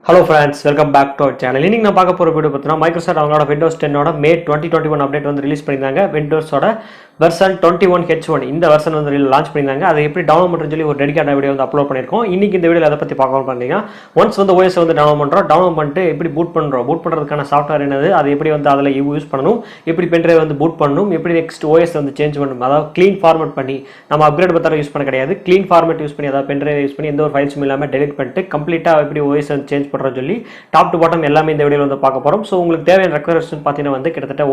Hello friends, welcome back to our channel. இன்னைக்கு நான் பார்க்க போற வீடியோ பார்த்தீங்கன்னா மைக்ரோசாஃப்ட் அவங்களோட Windows 10 ஓட May 2021 அப்டேட் வந்து ரிலீஸ் பண்ணிருந்தாங்க. Windows ஓட வெர்ஷன் 21H1 இந்த வெர்ஷன் வந்து லான்ச் பண்ணிருந்தாங்க. அதை எப்படி டவுன்லோட் பண்றதுன்னு சொல்லி ஒரு டெடிகேட்டட் வீடியோ வந்து அப்லோட் பண்ணிருக்கோம். இன்னைக்கு இந்த வீடியோல அத பத்தி பார்க்கலாம் பாத்தீங்கன்னா, ஒன்ஸ் வந்து OS வந்து டவுன்லோட் பண்ணிட்டு எப்படி பூட் பண்றதுக்கான சாஃப்ட்வேர் என்னது, அது எப்படி வந்து அதுல யூஸ் பண்ணனும், எப்படி பென்ட்ரைவ் வந்து பூட் பண்ணனும், எப்படி நெக்ஸ்ட் OS வந்து சேஞ்ச் பண்ணனும், அதாவது க்ளீன் ஃபார்மட் பண்ணி நம்ம அப்கிரேட் பத்தற யூஸ் பண்ண கிடையாது. க்ளீன் ஃபார்மட் யூஸ் பண்ணி அதாவது பென்ட்ரைவ் யூஸ் பண்ணி எந்த ஒரு ஃபைல்ஸும் இல்லாம டெலீட் பண்ணிட்டு கம்ப்ளீட்டா எப்படி OS வந்து சேஞ்ச் பண்றதுன்னு சொல்லி டாப் டு பாட்டம் எல்லாமே இந்த வீடியோல வந்து பார்க்க போறோம். சோ உங்களுக்கு தேவையான ரெக்வயர்மென்ட்ஸ் பாத்தீங்கன்னா வந்து கிட்டத்தட்ட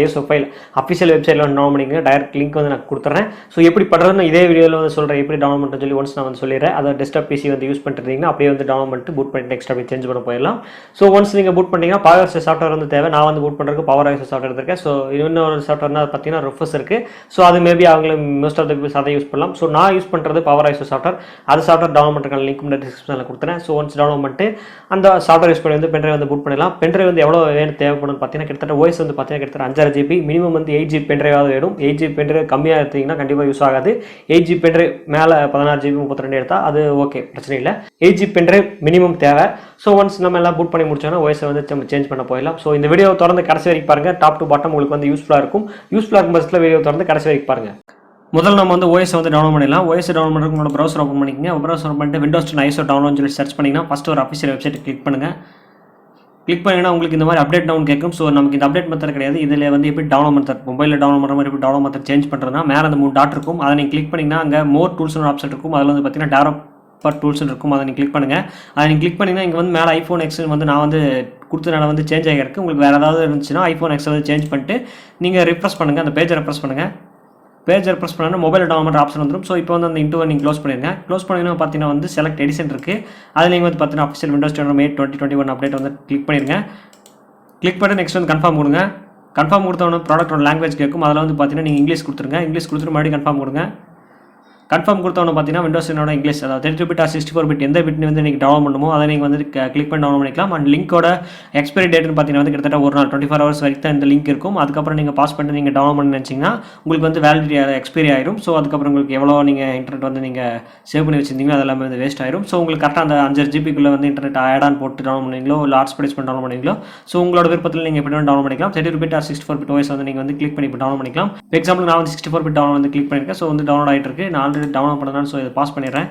ISO ஃபைல் அபிஷியல் வெப்சைட்ல வந்து டவுன்லோட் பண்ணிங்க. டைரக்ட் லிங்க் வந்து நான் கொடுத்துறேன். சோ எப்படி பண்றதுன்னு இதே வீடியோல வந்து சொல்றேன். எப்படி டவுன்லோட் பண்றதுன்னு சொல்லி ஒன்ஸ் நான் வந்து சொல்லிறேன். அத டெஸ்க்டாப் PC வந்து யூஸ் பண்ணிட்டீங்கன்னா அப்படியே வந்து டவுன்லோட் பண்ணிட்டு பூட் பண்ணி நெக்ஸ்ட் அப்படியே சேஞ்ச் பண்ண போயிடலாம். சோ ஒன்ஸ் நீங்க பூட் பண்ணீங்கன்னா பவர் சாஃப்ட்வேர் வந்து தேவை. நான் வந்து பூட் பண்றதுக்கு பவர் சாஃப்ட்வேர் எடுத்துர்க்கேன். சோ இன்னொரு சாஃப்ட்வேர்னா பாத்தீங்கன்னா ரிஃபஸ் இருக்கு. சோ அது மேபி அவங்க மோஸ்ட் ஆஃப் தி பீப்புள்ஸ் அதை யூஸ் பண்ணலாம். சோ நான் யூஸ் பண்றது பவர் சாஃப்ட்வேர். அது சாஃப்ட்வேர் டவுன்லோட் பண்றதுக்கான லிங்க் வந்து டிஸ்கிரிப்ஷன்ல கொடுத்துறேன். சோ ஒன்ஸ் டவுன்லோட் பண்ணிட்டு அந்த சாஃப்ட்வேர் யூஸ் பண்ணி வந்து பென்ட்ரைவ் வந்து பூட் பண்ணலாம். பென்ட்ரைவ் வந்து எவ்வளவு வேணும் தேவைப்படும் பாத்தீங்கன்னா கிட்டத்தட்ட OS வந்து பாத்தீங்கன்னா கிட்டத்தட்ட 5.5 GB மினிமம் வந்து 8 GB பென்ட்ரைவ் ஆவது வேணும். 8 GB பென்ட்ரைவ் கம்மியா எடுத்தீங்கன்னா கண்டிப்பா யூஸ் ஆகாது. 8 GB பென்ட்ரைவ் மேல 16 GB 32 எடுத்தா அது ஓகே, பிரச்சனை இல்ல. 8 GB பென்ட்ரைவ் மினிமம் தேவை. சோ ஒன்ஸ் நம்ம எல்லாம் பூட் பண்ணி முடிச்சோம்னா OS வந்து நம்ம சேஞ்ச் பண்ண போயிடலாம். சோ இந்த வீடியோ தொடர்ந்து கடைசி வரைக்கும் பாருங்க. டாப் டு பாட்டம் உங்களுக்கு வந்து யூஸ்ஃபுல்லா இருக்கும். யூஸ்ஃபுல்லா இருக்கும் பட்சத்துல வீடியோ தொடர்ந்து கடைசி வரைக்கும் பாருங்க. முதல்ல நம்ம வந்து OS வந்து டவுன்லோட் பண்ணிடலாம். OS டவுன்லோட் பண்றதுக்கு உங்களோட ப்ரௌசர் ஓபன் பண்ணிக்கங்க. ப்ரௌசர் ஓபன் பண்ணிட்டு Windows 10 ISO டவுன்லோட் சொல்லி சர்ச் பண்ணீங்கன்னா ஃபர்ஸ்ட் ஒரு அபிஷியல் வெப்சைட் கிளிக் பண்ணுங்க. கிளிக் பண்ணிங்கன்னா உங்களுக்கு இந்த மாதிரி அப்டேட் டவுன் கேட்கும். ஸோ நமக்கு இந்த அப்டேட் மெத்தட் கிடையாது. இதில் வந்து எப்படி டவுன்லோட் மெத்தட் மொபைலில் டவுன்லோட் பண்ணுற மாதிரி எப்படி டவுன்லோட் மெத்தட் சேஞ்ச் பண்ணுறதுனா மேலே அந்த 3 டாட் இருக்கும். அதை நீங்கள் கிளிக் பண்ணிங்கன்னா அங்கே மோர் டூல்ஸ்னு ஆப்ஷன் இருக்கும். அதில் வந்து பார்த்தீங்கன்னா டெவலப்பர் டூல்ஸ் இருக்கும். அதை நீங்கள் கிளிக் பண்ணுங்கள். அதை நீங்கள் கிளிக் பண்ணிங்கன்னா இங்கே வந்து மேலே iPhone X வந்து நான் வந்து கொடுத்தனால வந்து சேஞ்ச் ஆகிருக்கு. உங்களுக்கு வேறு ஏதாவது இருந்துச்சுன்னா iPhone X வந்து சேஞ்ச் பண்ணிட்டு நீங்கள் ரிஃப்ரெஷ் பண்ணுங்கள். அந்த பேஜை ரெஃப்ரெஷ் பண்ணுங்கள். பேஜ் ரெஃப்ரெஷ் பண்ணா மொபைல் டவுன்லோட் ஆப்ஷன் வந்துடும். ஸோ இப்போ வந்து அந்த இன்டர்வை நீங்கள் க்ளோஸ் பண்ணிடுங்க. க்ளோஸ் பண்ணிங்கன்னா பார்த்தீங்கன்னா வந்து செலக்ட் எடிஷன் இருக்குது. அதில் நீங்கள் வந்து பார்த்தீங்கன்னா அஃபிஷியல் Windows 10 May 2021 அப்டேட் வந்து கிளிக் பண்ணிடுங்க. கிளிக் பண்ணி நெக்ஸ்ட் வந்து கன்ஃபார்ம் கொடுங்க. கன்ஃபார்ம் கொடுத்தவொடனே ப்ராடக்டோட லாங்குவேஜ் கேட்கும். அதில் வந்து பார்த்தீங்கன்னா நீங்கள் இங்கிலீஷ் கொடுத்துருங்க. இங்கிலீஷ் கொடுத்துட்டு மறுபடியும் கன்ஃபார்ம் கொடுங்க. கன்ஃபார்ம் கொடுத்தவொடனே பார்த்தீங்கன்னா Windows 10 இங்கிலீஷ் அதாவது 32 பிட் ஆர் 64 பிட் எந்த பிட் வந்து நீங்கள் டவுன்லோட் பண்ணுமோ அதை நீங்கள் வந்து கிளிக் பண்ணி டவுன்லோட் பண்ணிக்கலாம். அண்ட் லிங்கோட எக்ஸ்பைரி டேட்னு பார்த்தீங்கன்னா வந்து கிட்டத்தட்ட ஒரு நாள் 24 ஹவர்ஸ் வரைக்கும் தான் இந்த லிங்க் இருக்கும். அதுக்கப்புறம் நீங்கள் பாஸ் பண்ணிட்டு நீங்கள் டவுன்லோட் பண்ணி நினச்சிங்கன்னா உங்களுக்கு வந்து வேலிடிட்டி எக்ஸ்பைரி ஆயிரும். ஸோ அதுக்கப்புறம் உங்களுக்கு எவ்வளோ நீங்கள் இன்டர்நெட் வந்து நீங்கள் சேவ் பண்ணி வச்சிருந்தீங்களோ அதெல்லாமே வந்து வேஸ்ட் ஆயிரும். ஸோ உங்களுக்கு கரெக்டாக அந்த 5 GBக்குள்ளே வந்து இன்டர்நெட் ஆட் ஆன் போட்டு டவுன்லோட் பண்ணீங்களோ இல்லை ஹாட்ஸ்பாட் பண்ணி டவுன்லோட் பண்ணீங்களோ ஸோ உங்களோட விருப்பத்தில் நீங்கள் எப்படி டவுன்லோட் பண்ணிக்கலாம். 32 பிட் ஆர் 64 பிட் OS வந்து நீங்கள் வந்து கிளிக் பண்ணி டவுன்லோட் பண்ணிக்கலாம். எக்ஸாம்பிள் நான் வந்து 64 பிட் டவுன்லோட் வந்து கிளிக் பண்ணியிருக்கேன். ஸோ வந்து டவுன்லோட் ஆகிட்டு இருக்கு. நான் ஆல்ரெடி டவுன்லோட் பண்ணதால் இதை பாஸ் பண்ணிடுறேன்.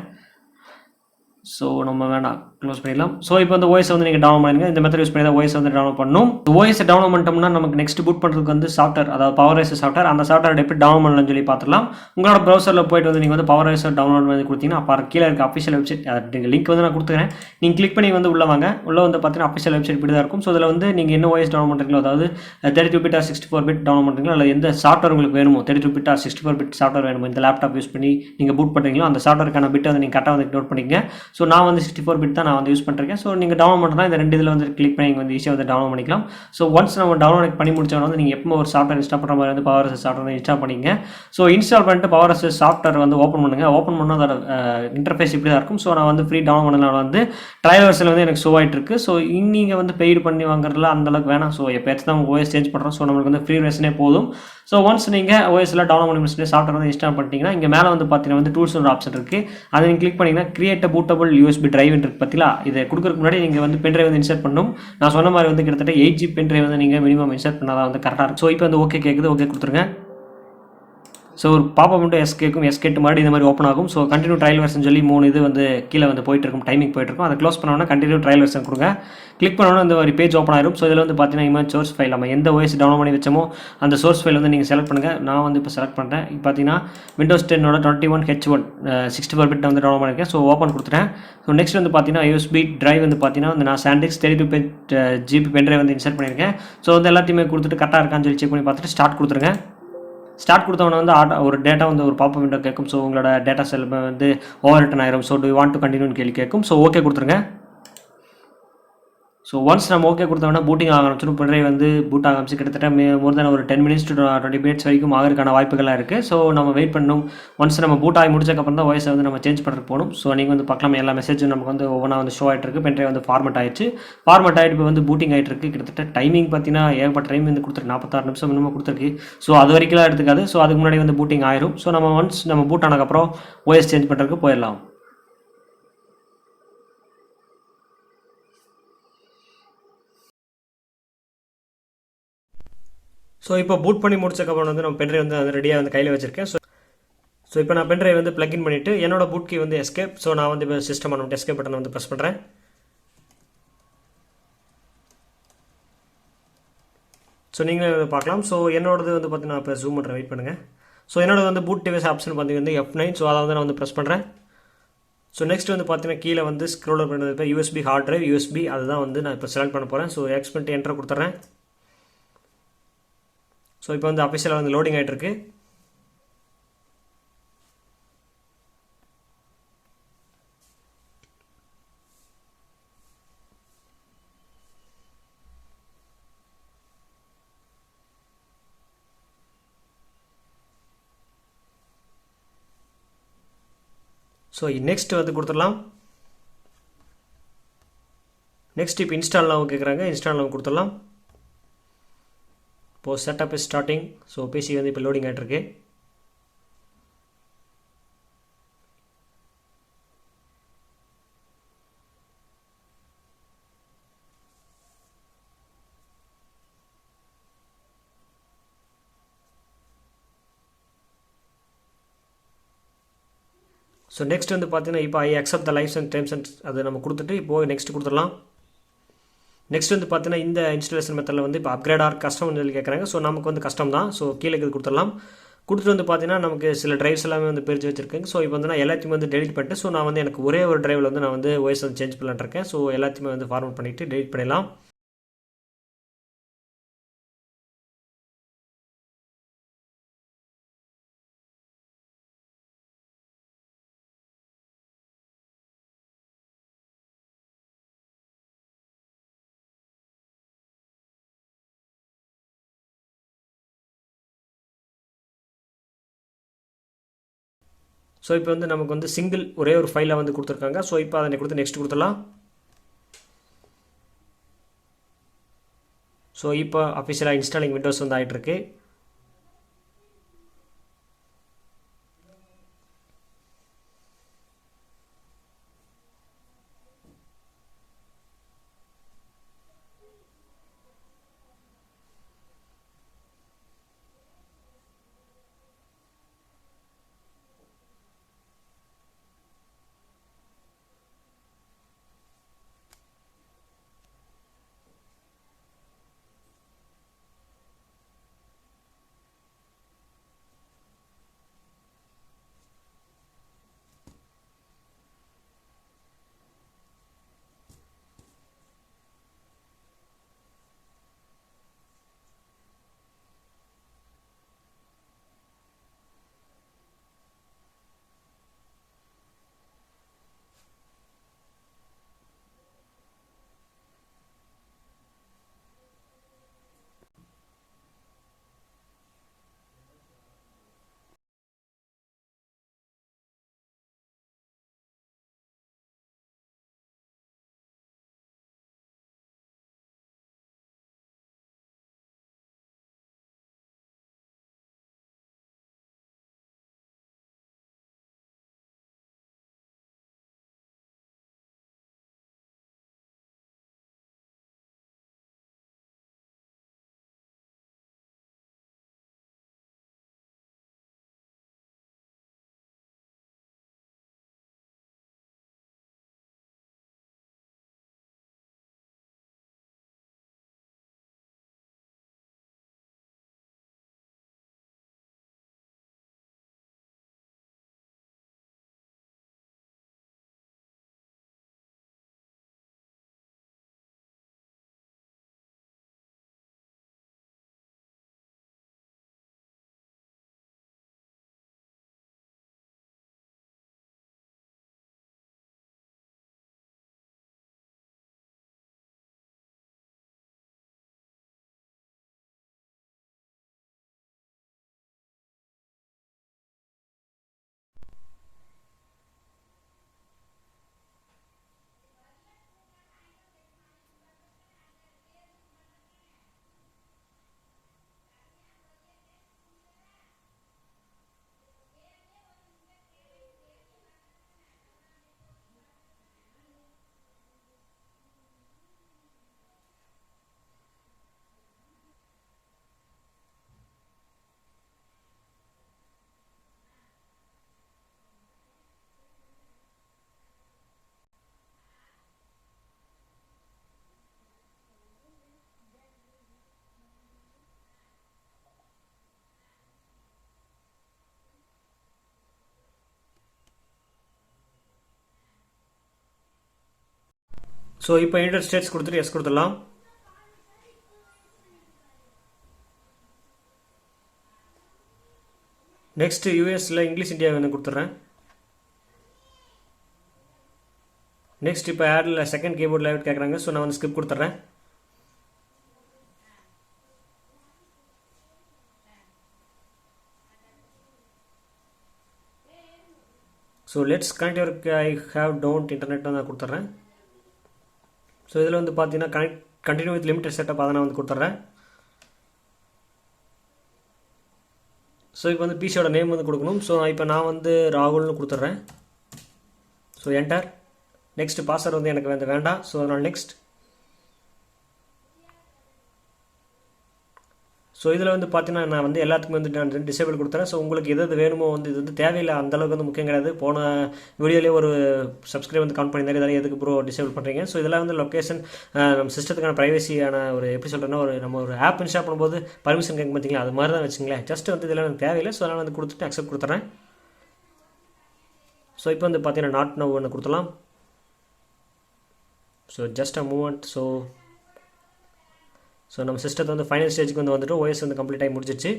ஸோ நம்ம வேணாம் க்ளோஸ் பண்ணிடலாம். ஸோ இப்போ வந்து OS வந்து நீங்கள் டவுன்லோட் பண்ணுங்க. இந்த மெத்தட் யூஸ் பண்ணி தான் OS வந்து டவுன்லோட் பண்ணணும். OS டவுன்லோட் பண்ணிட்டோம்னா நமக்கு நெக்ஸ்ட் பூட் பண்ணுறதுக்கு வந்து சாஃப்ட்வேர் அதாவது பவர் சாஃப்ட்வேர் அந்த சாஃப்ட்வேர் எப்படி டவுன்லோட் பண்ணலாம்னு சொல்லி பார்த்துலாம். உங்களோட ப்ரௌசரில் போயிட்டு வந்து நீங்கள் வந்து பவர் டவுன்லோட் வந்து கொடுத்தீங்கன்னா அப்போ கீழே இருக்க அஃபிஷியல் வெப்சைட் லிங்க் வந்து நான் கொடுத்துக்கிறேன். நீங்கள் கிளிக் பண்ணி வந்து உள்ள வாங்க. உள்ள வந்து பார்த்தீங்கன்னா அஃபிஷியல் வெப்சைட் இப்படி தான் இருக்கும். ஸோ இதில் வந்து நீங்கள் என்ன OS டவுன்லோட் பண்ணுறீங்களோ அதாவது 32 பிட் ஆர் 64 பிட் டவுன்லோட் பண்ணுறீங்களோ இல்லை எந்த சாஃப்ட்வேர் உங்களுக்கு வேணுமோ 32 பிட் ஆர் 64 பிட் சாஃப்ட்வேர் வேணுமோ இந்த லேப்டாப் யூஸ் பண்ணி நீங்கள் பூட் பண்ணுறீங்களோ அந்த சாஃப்ட்வேருக்கான பிட் வந்து நீங்கள் கரெக்டாக வந்து நோட் பண்ணிக்கங்க. ஸோ நான் வந்து 64 பிட் தான் நான் வந்து யூஸ் பண்ணிருக்கேன். ஸோ நீங்கள் டவுன்லோட் பண்ணுறதா இந்த ரெண்டு இதில் வந்து கிளிக் பண்ணி வந்து ஈஸியாக வந்து டவுன்லோட் பண்ணிக்கலாம். ஸோ ஒன்ஸ் நம்ம டவுன்லோட் பண்ணி முடிச்சோன்னா வந்து நீங்கள் எப்போ ஒரு சாஃப்ட்வேர் இன்ஸ்டால் பண்ணுற மாதிரி வந்து பவர் சாஃப்ட்வேர் இன்ஸ்டால் பண்ணிங்க. ஸோ இன்ஸ்டால் பண்ணிட்டு பவர் சாஃப்ட்வேர் வந்து ஓப்பன் பண்ணுங்கள். ஓப்பன் பண்ணால் அதோட இன்டர்ஃபேஸ் இப்படி தான் இருக்கும். ஸோ நான் வந்து ஃப்ரீ டவுன்லோட் பண்ணலாம் வந்து ட்ரையல் வெர்ஷன் வந்து எனக்கு ஷோ ஆகிட்டு இருக்கு. ஸோ நீங்கள் வந்து பெய்டு பண்ணி வாங்குறதுல அந்தளவுக்கு வேணாம். ஸோ எப்போயாச்சும் தான் OS சேஞ்ச் பண்ணுறோம். ஸோ நம்மளுக்கு வந்து ஃப்ரீ வெர்ஷனே போதும். ஸோ ஒன்ஸ் நீங்கள் OSல டவுன்லோட் பண்ணி முடிச்சுட்டு சாஃப்ட்வேர் வந்து இன்ஸ்டால் பண்ணிட்டீங்கன்னா இங்கே மேலே வந்து பார்த்தீங்கன்னா வந்து டூல்ஸ் ஒரு ஆப்ஷன் இருக்குது. அதை நீங்கள் கிளிக் பண்ணிங்கன்னா கிரியேட் பூட்டபிள் USB டிரைவ் இருக்குது பார்த்தீங்களா. இதை கொடுக்குறதுக்கு முன்னாடி நீங்கள் வந்து பென்ட்ரைவ் வந்து இன்சர்ட் பண்ணணும். நான் சொன்ன மாதிரி வந்து கிட்டத்தட்ட 8 GB பென்ட்ரைவ் வந்து நீங்கள் மினிமம் இன்சர்ட் பண்ணால் தான் வந்து கரெக்டாக இருக்கும். ஸோ இப்போ வந்து ஓகே கேட்குது, ஓகே கொடுத்துருங்க. ஸோ ஒரு பாப்பா மட்டும் எஸ் கேட்கும். எஸ் கேட்டு மாதிரி இந்த மாதிரி ஓப்பன் ஆகும். ஸோ கண்டினியூ ட்ரையல் வெர்ஷன் சொல்லி 3 இது வந்து கீழே வந்து போயிட்டு இருக்கும், டைமிங் போயிட்டு இருக்கும். அதை க்ளோஸ் பண்ணோன்னா கண்டினியூ ட்ரையல் வெர்ஷன் கொடுங்க. கிளிக் பண்ணோன்னா இந்த ஒரு பேஜ் ஓப்பன் ஆயிரும். ஸோ இதில் வந்து பார்த்தீங்கன்னா இமேஜ் சோர்ஸ் ஃபைல் நம்ம எந்த OS டவுன்லோட் பண்ணி வச்சோமோ அந்த சோர்ஸ் ஃபைல் வந்து நீங்கள் செலக்ட் பண்ணுங்கள். நான் வந்து இப்போ செலக்ட் பண்ணுறேன். இப்போ பார்த்தீங்கன்னா Windows 10 21H1 64 பிட் வந்து டவுன்லோட் பண்ணியிருக்கேன். ஸோ ஓப்பன் கொடுத்துட்டேன். ஸோ நெக்ஸ்ட் வந்து பார்த்தீங்கன்னா USB டிரைவ் வந்து பார்த்தீங்கன்னா வந்து நான் SanDisk 32 GB பென்ட்ரைவ் வந்து இன்சர்ட் பண்ணியிருக்கேன். ஸோ வந்து எல்லாத்தையுமே கொடுத்துட்டு கரெக்டாக இருக்கான்னு சொல்லி செக் பண்ணி பார்த்துட்டு ஸ்டார்ட் கொடுத்துருங்க. ஸ்டார்ட் கொடுத்தவொன்னே வந்து ஒரு டேட்டா வந்து ஒரு பாப்பா விண்டோ கேட்கும். ஸோ உங்களோட டேட்டா செல் வந்து ஓவர் ரிட்டன் ஆயிரும். So do you want to கண்டினியூன்னு கேள்வி கேட்கும். ஸோ ஓகே கொடுத்துருங்க. ஸோ ஒன்ஸ் நம்ம ஓகே கொடுத்தோம்னா பூட்டிங் ஆக ஆரம்பிச்சிடும். பென்ட்ரைவ் வந்து பூட் ஆக ஆரம்பிச்சு கிட்டத்தட்ட மோர் தென் ஒரு 10 minutes to 20 minutes வரைக்கும் ஆகிறதுக்கான வாய்ப்புகள்லாம் இருக்குது. ஸோ நம்ம வெயிட் பண்ணணும். ஒன்ஸ் நம்ம பூட் ஆகி முடிச்சக்கப்புறம் தான் OS வந்து நம்ம சேஞ்ச் பண்ணுறதுக்கு போகணும். ஸோ நீங்கள் வந்து பார்க்கலாம் எல்லா மெசேஜும் நமக்கு வந்து ஒவ்வொன்றா வந்து ஷோ ஆகிட்டு இருக்கு. பென்ட்ரைவ் வந்து ஃபார்மட் ஆயிடுச்சு. ஃபார்மட் ஆகிட்டு இப்போ வந்து பூட்டிங் ஆகிட்டு இருக்கு. கிட்டத்தட்ட டைமிங் பார்த்தீங்கன்னா ஏகப்பட்ட டைம் வந்து கொடுத்துருக்கு. 46 நிமிஷம் இன்னமும் கொடுத்துருக்கு. ஸோ அது வரைக்கும்லாம் எடுத்துக்காது. ஸோ அதுக்கு முன்னாடி வந்து பூட்டிங் ஆயிரும். ஸோ நம்ம ஒன்ஸ் நம்ம பூட் ஆனதுக்கப்புறம் OS சேஞ்ச் பண்ணுறதுக்கு போயிடலாம். ஸோ இப்போ பூட் பண்ணி முடிச்சக்கப்புறம் வந்து நம்ம பென்ட்ரைவ் வந்து ரெடியாக வந்து கையில் வச்சிருக்கேன். ஸோ இப்போ நான் பென்ட்ரைவ் வந்து பிளக்இன் பண்ணிவிட்டு என்னோட பூட் கீ வந்து எஸ்கேப். ஸோ நான் வந்து இப்போ சிஸ்டம் பண்ணிட்டு எஸ்கேப் பட்டன் வந்து ப்ரெஸ் பண்ணுறேன். ஸோ நீங்களே பார்க்கலாம். ஸோ என்னோடது வந்து பார்த்தீங்கன்னா இப்போ ஜூம் பண்ணுறேன், வெயிட் பண்ணுங்கள். ஸோ என்னோட வந்து பூட் டிவைஸ் ஆப்ஷன் பார்த்தீங்கன்னா F9. ஸோ அதை வந்து நான் வந்து ப்ரெஸ் பண்ணுறேன். ஸோ நெக்ஸ்ட் வந்து பார்த்தீங்கன்னா கீழே வந்து ஸ்க்ரோலர் பண்ணுறது இப்போ யூஎஸ்பி ஹார்ட் டிரைவ் யூஎஸ்பி அதுதான் வந்து நான் இப்போ செலக்ட் பண்ண போகிறேன். ஸோ எக்ஸ்பென்ட் என்டர் கொடுத்துட்றேன். ஸோ இப்போ வந்து அஃபிஷியலாக வந்து லோடிங் ஆகிட்டு இருக்கு. ஸோ நெக்ஸ்ட் வந்து கொடுத்துடலாம். நெக்ஸ்ட் இப்போ இன்ஸ்டால்லாம் கேட்குறாங்க, இன்ஸ்டால்லாம் கொடுத்துடலாம். இப்போது setup is starting. So PC வந்து இப்போ லோடிங் ஆகிட்டுருக்கு. ஸோ நெக்ஸ்ட் வந்து பார்த்தீங்கன்னா இப்போ I accept the lives and terms and அதை நம்ம கொடுத்துட்டு இப்போது நெக்ஸ்ட் கொடுத்துடலாம். நெக்ஸ்ட் வந்து பார்த்தீங்கன்னா இந்த இன்ஸ்டாலேஷன் மெத்தடில் வந்து இப்போ அப்கிரேட் ஆர் கஸ்டம் சொல்லி கேட்குறாங்க. ஸோ நமக்கு வந்து கஸ்டம் தான். ஸோ கீழே இது கொடுத்துடலாம். கொடுத்துட்டு வந்து பார்த்தீங்கன்னா நமக்கு சில டிரைவ்ஸ் எல்லாமே வந்து பிரித்து வச்சிருக்கேங்க. ஸோ இப்போ வந்து நான் எல்லாத்தையுமே வந்து டெலிட் பண்ணிட்டு ஸோ நான் வந்து எனக்கு ஒரே ஒரு டிரைவில் வந்து நான் வந்து ஓஎஸ் வந்து சேஞ்ச் பண்ணலான்னு இருக்கேன். ஸோ எல்லாத்தையுமே வந்து ஃபார்வர்ட் பண்ணிவிட்டு டெலிட் பண்ணிடலாம். ஸோ இப்போ வந்து நமக்கு வந்து சிங்கிள் ஒரே ஒரு ஃபைலை வந்து கொடுத்துருக்காங்க. ஸோ இப்போ அதை கொடுத்து நெக்ஸ்ட் கொடுத்துடலாம். ஸோ இப்போ அஃபிஷியலாக இன்ஸ்டாலிங் விண்டோஸ் வந்து ஆகிட்டுருக்கு. ஸோ இப்போ யுனைடெட் ஸ்டேட்ஸ் கொடுத்துட்டு எஸ் கொடுத்துடலாம். நெக்ஸ்ட் யூஎஸில் இங்கிலீஷ் இந்தியா வந்து கொடுத்துட்றேன். நெக்ஸ்ட் இப்போ ஆடில் செகண்ட் கீபோர்ட் லேஅவுட் கேட்குறாங்க. ஸோ நான் வந்து ஸ்கிப் கொடுத்துட்றேன். So let's connect your I have don't internet நான் கொடுத்துட்றேன். ஸோ இதில் வந்து பார்த்தீங்கன்னா கண்டினியூ வித் லிமிடெட் செட்டப் அதை நான் வந்து கொடுத்துட்றேன். ஸோ இப்போ வந்து பிசியோட நேம் வந்து கொடுக்கணும். ஸோ இப்போ நான் வந்து ராகுல்னு கொடுத்துட்றேன். So enter. நெக்ஸ்ட் பாஸ்வேர்டு வந்து எனக்கு வந்து வேண்டாம். ஸோ அதனால் நெக்ஸ்ட். ஸோ இதில் வந்து பார்த்தீங்கன்னா நான் வந்து எல்லாத்துக்குமே வந்து நான் டிசேபிள் கொடுத்துறேன். ஸோ உங்களுக்கு எது வேணுமோ வந்து இது வந்து தேவையில்லை, அந்தளவுக்கு வந்து முக்கியம் கிடையாது. போன வீடியோலேயே ஒரு சப்ஸ்கிரைப் வந்து கவுண்ட் பண்ணியிருந்தாரு, இதெல்லாம் எதுக்கு ப்ரோ டிசேபிள் பண்ணுறீங்க. ஸோ இதெல்லாம் வந்து லொக்கேஷன் நம்ம சிஸ்டத்துக்கான ப்ரைவசியான ஒரு எப்படி சொல்கிறேன்னா நம்ம ஒரு ஆப் இன்ஸ்டால் பண்ணும்போது பர்மிஷன் கேட்க பார்த்தீங்களா, அது மாதிரி தான் வச்சுங்களேன். ஜஸ்ட் வந்து இதெல்லாம் எனக்கு தேவையில்லை. ஸோ அதனால் வந்து கொடுத்துட்டு அக்செப்ட் கொடுத்துறேன். ஸோ இப்போ வந்து பார்த்தீங்கன்னா நாட் நவ் ஒன்று கொடுத்துலாம். So just a moment. So நம்ம சிஸ்டத்தை வந்து ஃபைனல் ஸ்டேஜுக்கு வந்து வந்துட்டு ஓஎஸ் வந்து கம்ப்ளீட் ஆகி முடிச்சிச்சு.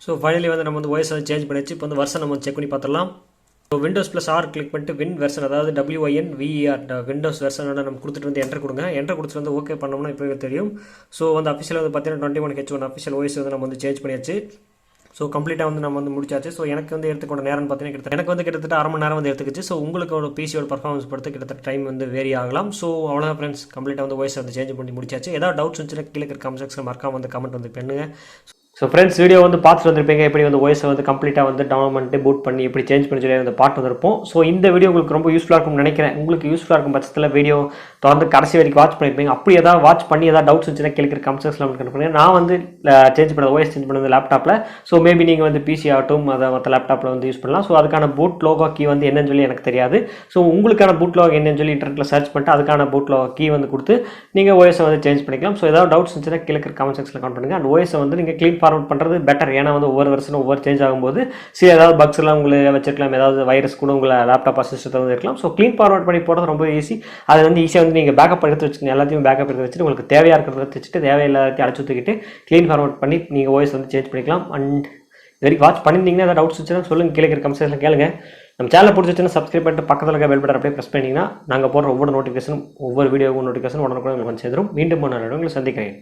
ஸோ ஃபைனலி வந்து நம்ம வந்து ஓஎஸ் வந்து சேஞ்ச் பண்ணிச்சு. இப்போ வந்து வருஷன் நம்ம செக் பண்ணி பார்த்துடலாம். So windows plus R click பண்ணிட்டு வின் வெர்ஷன், அதாவது WINVER விண்டோஸ் வெர்ஷனோட நம்ம கொடுத்துட்டு வந்து என்டர் கொடுங்க. என்டர் கொடுத்துட்டு வந்து ஓகே பண்ணோம்னா இப்போ தெரியும். ஸோ வந்து அஃபிஷியல் வந்து பார்த்தீங்கன்னா 21H1 அஃபிஷியல் ஓஎஸ் வந்து நம்ம வந்து சேஞ்ச் பண்ணியாச்சு. ஸோ கம்ப்ளீட்டாக வந்து நம்ம வந்து முடிச்சாச்சு. ஸோ எனக்கு வந்து எடுத்துக்கொண்ட நேரம்னு பார்த்தீங்கன்னா எனக்கு வந்து கிட்டத்தட்ட அரை மணி நேரம் வந்து எடுத்துக்கிச்சு. ஸோ உங்களுக்கு ஒரு பிசியோட பர்ஃபார்மன்ஸ் பொறுத்து கிட்டத்தட்ட டைம் வந்து வேரி ஆகலாம். ஸோ அவ்வளோதான் ஃப்ரெண்ட்ஸ், கம்ப்ளீட்டாக வந்து ஓஎஸ் வந்து சேஞ்ச் பண்ணி முடிச்சாச்சு. ஏதாவது டவுட்ஸ் இருந்துச்சுன்னா கீழே இருக்கிற கமெண்ட் செக்ஷன் மறக்காம வந்து கமெண்ட் வந்து பண்ணுங்க. ஸோ ஃப்ரெண்ட்ஸ், வீடியோ வந்து பார்த்துட்டு வந்திருப்பீங்க எப்படி வந்து ஓஎஸை வந்து கம்ப்ளீட்டாக வந்து டவுன்லோட் பண்ணிட்டு பூட் பண்ணி எப்படி சேஞ்ச் பண்ணி சொல்லி வந்து பார்த்து வந்திருப்போம். ஸோ இந்த வீடியோ உங்களுக்கு ரொம்ப யூஸ்ஃபுல்லாக இருக்கும்னு நினைக்கிறேன். உங்களுக்கு யூஸ்ஃபுல்லாக இருக்கும் பட்சத்தில் வீடியோ தொடர்ந்து கடைசி வரைக்கும் வாட்ச் பண்ணியிருப்பீங்க. அப்படி ஏதாவது வாட்ச் பண்ணி ஏதாவது டவுட்ஸ் இருந்துச்சுன்னா கேட்குற கமெண்ட்ஸ்லாம் பண்ணுங்க. நான் வந்து சேஞ்ச் பண்ணது ஓஎஸ் சேஞ்ச் பண்ணது லேப்டாப்பில். ஸோ மேபி நீங்கள் வந்து பிசி ஆகட்டும் அதை மற்ற லேப்டாப்பில் வந்து யூஸ் பண்ணலாம். ஸோ அதுக்கான பூட் லோகோ கீ வந்து என்னன்னு சொல்லி எனக்கு தெரியாது. ஸோ உங்களுக்கான பூட் லோகோ என்னன்னு சொல்லி இன்டர்நெட்டில் சர்ச் பண்ணிட்டு அதுக்கான பூட் லோகோ கீ வந்து கொடுத்து நீங்கள் ஓஎஸை வந்து சேஞ்ச் பண்ணிக்கலாம். ஸோ ஏதாவது டவுட்ஸ் இருந்துச்சுன்னா கீழே கமெண்ட் செக்ஷனில் கமெண்ட் பண்ணுங்கள். அண்ட் ஓஎஸை வந்து நீங்கள் க்ளீன் ஃபார்வர்ட் பண்ணுறது பெட்டர். ஏன்னா வந்து ஒவ்வொரு வருஷனும் ஒவ்வொரு சேஞ்ச் ஆகும்போது சில ஏதாவது பக்ஸ் எல்லாம் உங்களுக்கு வச்சிருக்கலாம், ஏதாவது வைரஸ் கூட உங்களை லேப்டாப் சிஸ்டத்தை வந்து இருக்கலாம். ஸோ க்ளீன் ஃபார்வர்ட் பண்ணி போடுறது ரொம்ப ஈஸி. அது வந்து ஈஸியாக வந்து நீங்கள் பேக்கப் எடுத்து வச்சுக்கணும். எல்லாத்தையும் பேக்கப் எடுத்து வச்சுட்டு உங்களுக்கு தேவையாக இருக்கிறத வச்சுட்டு தேவையில்லாத அழைச்சி தூக்கிட்டு க்ளீன் ஃபார்வர்ட் பண்ணி நீங்கள் ஓஎஸ் வந்து சேஞ்ச் பண்ணிக்கலாம். அண்ட் இது வரைக்கும் வாட்ச் பண்ணியிருந்தீங்கன்னா ஏதாவது டவுட்ஸ் வச்சுன்னா சொல்லுங்கள், கீழே இருக்கிற கமெண்ட்ஸில் கேளுங்க. நம்ம சேனல் பிடிச்சிச்சுன்னா சப்ஸ்கிரைப் பண்ணிட்டு பக்கத்தில் இருக்க பெல் பட்டன் அப்படியே ப்ரெஸ் பண்ணிங்கன்னா நாங்கள் போடுற ஒவ்வொரு நோட்டிஃபிகேஷனும் ஒவ்வொரு வீடியோவும் நோட்டிஃபிகேஷன் உடனுக்குடன் உங்களுக்கு வந்து சேரும். மீண்டும் நான் உங்களை சந்திக்கிறேன்.